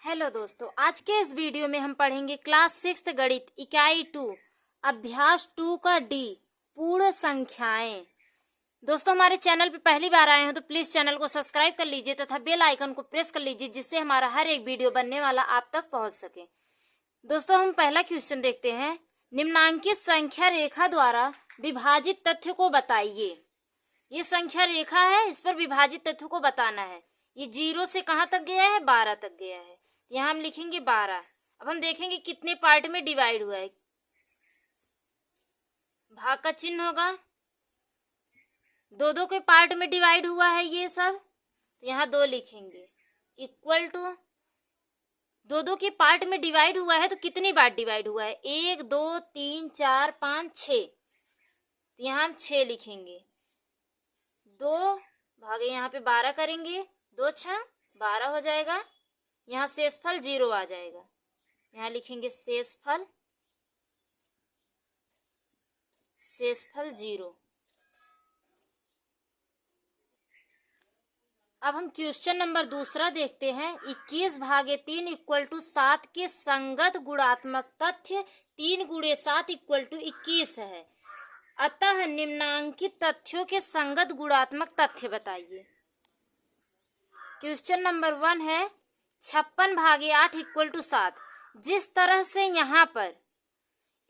Hello दोस्तों, आज के इस वीडियो में हम पढ़ेंगे क्लास 6 गणित इकाई 2 अभ्यास 2 का डी पूर्ण संख्याएं। दोस्तों, हमारे चैनल पे पहली बार आए हो तो प्लीज चैनल को सब्सक्राइब कर लीजिए तथा बेल आइकन को प्रेस कर लीजिए, जिससे हमारा हर एक वीडियो बनने वाला आप तक पहुंच सके। दोस्तों, हम पहला क्वेश्चन देखते हैं। निम्नांकित संख्या रेखा द्वारा विभाजित तथ्य को बताइए। ये संख्या रेखा है, इस पर विभाजित तथ्यों को बताना है। ये 0 से कहाँ तक गया है? 12 तक गया है। यहाँ हम लिखेंगे 12। अब हम देखेंगे कितने पार्ट में डिवाइड हुआ है। भाग का चिन्ह होगा, दो के पार्ट में डिवाइड हुआ है ये सब, तो यहाँ 2 लिखेंगे। इक्वल टू दो के पार्ट में डिवाइड हुआ है तो कितनी बार डिवाइड हुआ है? 1 2 3 4 5 6, तो यहाँ हम 6 लिखेंगे। 2 भागे यहाँ पे 12 करेंगे, 2 6 12 हो जाएगा। यहाँ शेषफल 0 आ जाएगा, यहाँ लिखेंगे शेषफल 0। अब हम क्वेश्चन नंबर दूसरा देखते हैं। 21 भागे 3 इक्वल टू 7 के संगत गुणात्मक तथ्य 3 गुणे 7 इक्वल टू 21 है, अतः निम्नांकित तथ्यों के संगत गुणात्मक तथ्य बताइए। क्वेश्चन नंबर 1 है 56 भागे 8 इक्वल टू 7। जिस तरह से यहाँ पर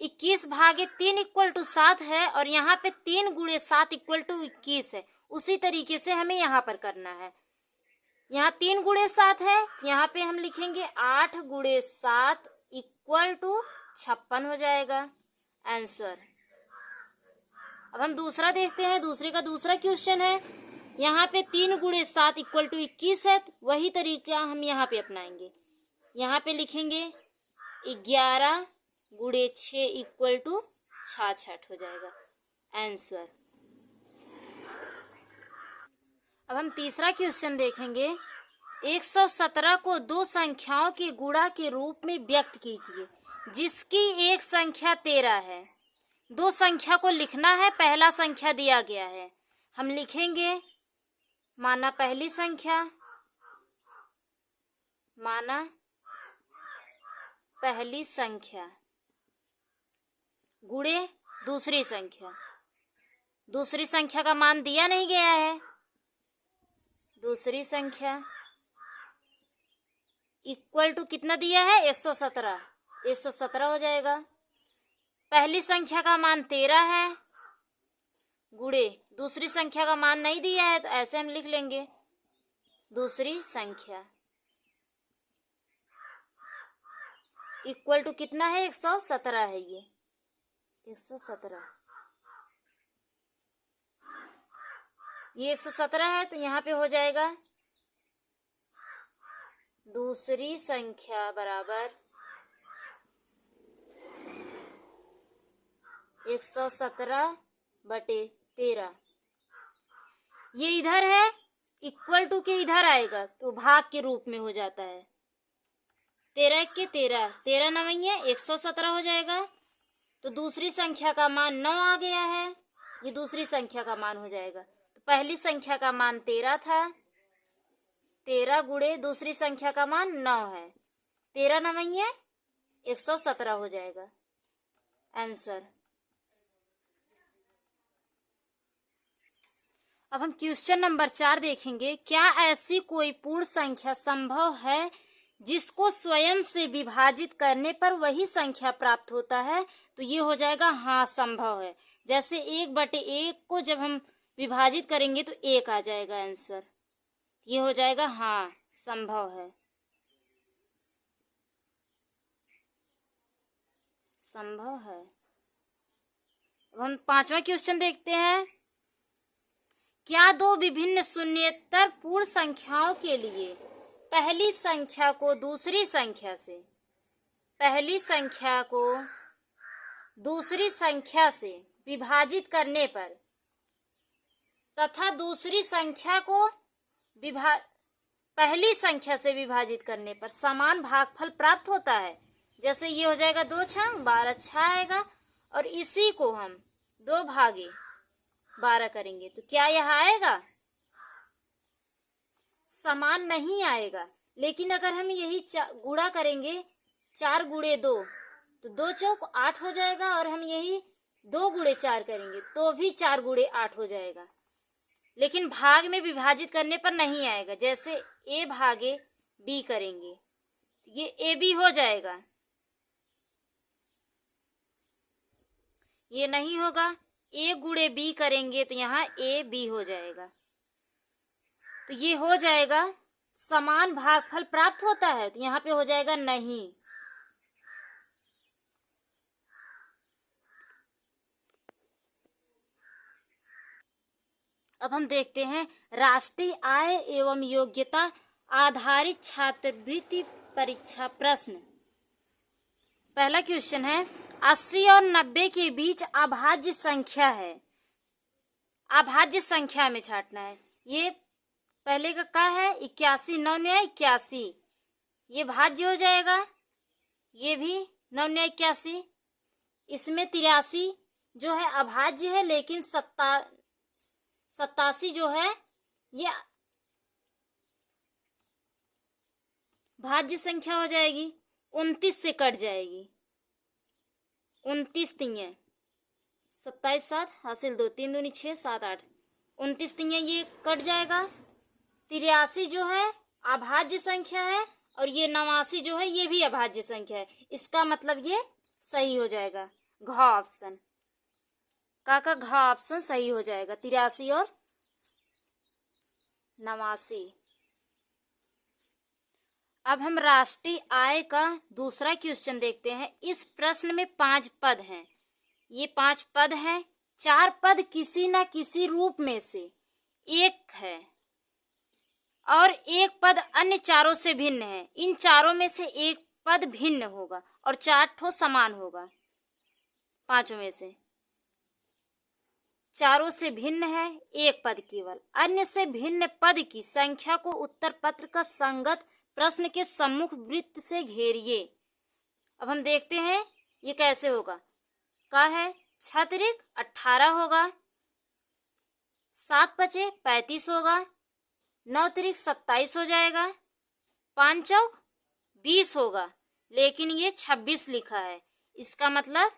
21 भागे 3 इक्वल टू 7 है और यहाँ पे 3 गुणे 7 इक्वल टू 21 है, उसी तरीके से हमें यहाँ पर करना है। यहाँ 3 गुणे 7 है, यहाँ पे हम लिखेंगे 8 गुणे 7 इक्वल टू 56 हो जाएगा आंसर। अब हम दूसरा देखते हैं। दूसरे का दूसरा क्वेश्चन है। यहाँ पे 3 गुणे 7 इक्वल टू 21 है, तो वही तरीका हम यहाँ पे अपनाएंगे। यहाँ पे लिखेंगे 11 गुणे 6 इक्वल टू 66 हो जाएगा आंसर। अब हम तीसरा क्वेश्चन देखेंगे। 117 को 2 संख्याओं के गुणा के रूप में व्यक्त कीजिए, जिसकी एक संख्या 13 है। 2 संख्या को लिखना है, पहला संख्या दिया गया है, हम लिखेंगे माना पहली संख्या, माना पहली संख्या गुणे दूसरी संख्या। दूसरी संख्या का मान दिया नहीं गया है, दूसरी संख्या इक्वल टू कितना दिया है? 117, 117 हो जाएगा। पहली संख्या का मान 13 है, गुणे दूसरी संख्या का मान नहीं दिया है, तो ऐसे हम लिख लेंगे दूसरी संख्या इक्वल टू कितना है? 117 है। ये 117, ये 117 है, तो यहाँ पे हो जाएगा दूसरी संख्या बराबर 117 बटे 13। ये इधर है, इक्वल टू के इधर आएगा तो भाग के रूप में हो जाता है। 13 के 13, 13 नवैया 117 हो जाएगा। तो दूसरी संख्या का मान 9 आ गया है, ये दूसरी संख्या का मान हो जाएगा। तो पहली संख्या का मान 13 था, 13 गुणे दूसरी संख्या का मान 9 है, 13 नवैया 117 हो जाएगा आंसर। अब हम क्वेश्चन नंबर 4 देखेंगे। क्या ऐसी कोई पूर्ण संख्या संभव है जिसको स्वयं से विभाजित करने पर वही संख्या प्राप्त होता है? तो ये हो जाएगा हाँ, संभव है। जैसे 1/1 को जब हम विभाजित करेंगे तो 1 आ जाएगा आंसर। ये हो जाएगा हाँ, संभव है, संभव है। अब हम 5वां क्वेश्चन देखते हैं। क्या 2 विभिन्न शून्येतर पूर्ण संख्याओं के लिए पहली संख्या को दूसरी संख्या से, पहली संख्या को दूसरी संख्या से विभाजित करने पर तथा दूसरी संख्या को पहली संख्या से विभाजित करने पर समान भागफल प्राप्त होता है? जैसे ये हो जाएगा 2 6 12 6 आएगा, और इसी को हम 2 भागे 12 करेंगे तो क्या यह आएगा? समान नहीं आएगा। लेकिन अगर हम यही गुणा करेंगे 4 गुणे 2 तो 2 चौक 8 हो जाएगा, और हम यही 2 गुणे 4 करेंगे तो भी 4 गुणे 8 हो जाएगा। लेकिन भाग में विभाजित करने पर नहीं आएगा। जैसे a भागे b करेंगे, ये ए बी हो जाएगा, ये नहीं होगा। a गुणे b करेंगे तो यहाँ ए बी हो जाएगा, तो ये हो जाएगा। समान भागफल प्राप्त होता है तो यहाँ पे हो जाएगा नहीं। अब हम देखते हैं राष्ट्रीय आय एवं योग्यता आधारित छात्रवृत्ति परीक्षा प्रश्न। पहला क्वेश्चन है 80 और 90 के बीच अभाज्य संख्या है। अभाज्य संख्या में छांटना है। ये पहले का क्या है 81, 9 न्याय 81, ये भाज्य हो जाएगा। ये भी 9 न्याय 81। इसमें 83 जो है अभाज्य है, लेकिन 87 जो है ये भाज्य संख्या हो जाएगी। 29 से कट जाएगी। 29 तीन 27 7 हासिल 2 3 दूनी 6 7 8 29 तीन ये कट जाएगा। 83 जो है अभाज्य संख्या है, और ये 89 जो है ये भी अभाज्य संख्या है। इसका मतलब ये सही हो जाएगा। घ ऑप्शन का घ ऑप्शन सही हो जाएगा। 83 और 89। अब हम राष्ट्रीय आय का दूसरा क्वेश्चन देखते हैं। इस प्रश्न में 5 पद हैं। ये 5 पद हैं। 4 पद किसी न किसी रूप में से एक है, और एक पद अन्य चारों से भिन्न है। इन चारों में से एक पद भिन्न होगा और 4 ठो समान होगा। पांचों में से चारों से भिन्न है, एक पद केवल। अन्य से भिन्न पद की संख्या को उत्तर पत्र का संगत प्रश्न के सम्मुख वृत्त से घेरिए। अब हम देखते हैं ये कैसे होगा। का है 6 तिरिक 18 होगा, 7 पचे 35 होगा, 9 तिरिक 27 हो जाएगा, 5 चौक 20 होगा, लेकिन ये 26 लिखा है। इसका मतलब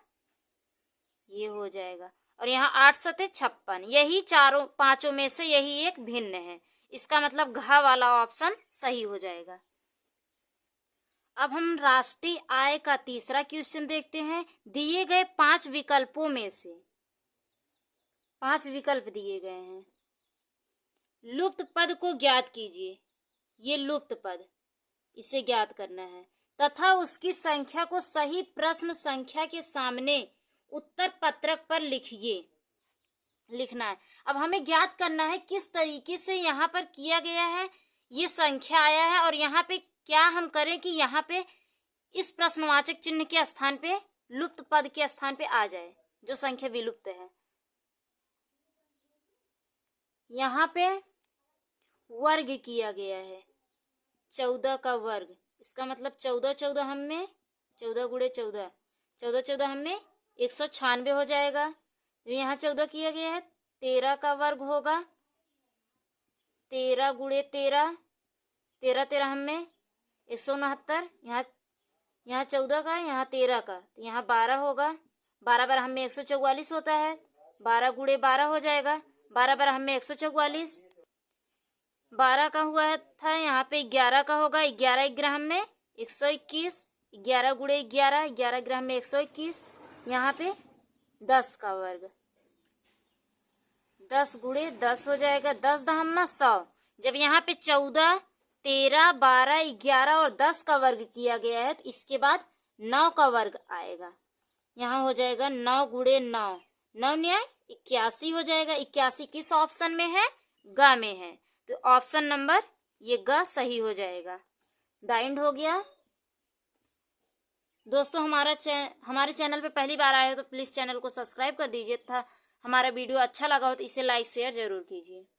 ये हो जाएगा। और यहाँ 8 सते 56। यही चारों पांचों में से यही एक भिन्न है। इसका मतलब घ वाला ऑप्शन सही हो जाएगा। अब हम राष्ट्रीय आय का तीसरा क्वेश्चन देखते हैं। दिए गए 5 विकल्पों में से 5 विकल्प दिए गए हैं। लुप्त पद को ज्ञात कीजिए। ये लुप्त पद, इसे ज्ञात करना है तथा उसकी संख्या को सही प्रश्न संख्या के सामने उत्तर पत्रक पर लिखना है। अब हमें ज्ञात करना है किस तरीके से यहाँ पर किया गया है। ये संख्या आया है, और यहाँ पे क्या हम करें कि यहाँ पे इस प्रश्नवाचक चिन्ह के स्थान पे लुप्त पद के स्थान पे आ जाए जो संख्या विलुप्त है। यहाँ पे वर्ग किया गया है 14 का वर्ग। इसका मतलब 14 14 हम में 14 गुणे 14 14 14 हम में 196 हो जाएगा। तो यहाँ 14 किया गया है 13 का वर्ग होगा। 13 गुणे 13 13 13 हम में 169। यहाँ 14 का, यहाँ 13 का, तो यहाँ 12 होगा। 12 बार हम में 144 होता है। 12 गुणे 12 हो जाएगा। 12 बार हम में 144। 12 का हुआ था, यहाँ पे 11 का होगा। 11 ग्राम में 121। 11 गुणे 11 11 ग्राम में 121। यहाँ पे 10 का वर्ग 10 गुणे 10 हो जाएगा। 10 दहम्मा 100। जब यहाँ पे 14 13 12 11 और 10 का वर्ग किया गया है, तो इसके बाद 9 का वर्ग आएगा। यहाँ हो जाएगा 9 गुणे 9 9 न्याय 81 हो जाएगा। 81 किस ऑप्शन में है? ग में है। तो ऑप्शन नंबर ये ग सही हो जाएगा। दाइंड हो गया। दोस्तों हमारे चैनल पे पहली बार आए हो तो प्लीज़ चैनल को सब्सक्राइब कर दीजिए तथा हमारा वीडियो अच्छा लगा हो तो इसे लाइक शेयर जरूर कीजिए।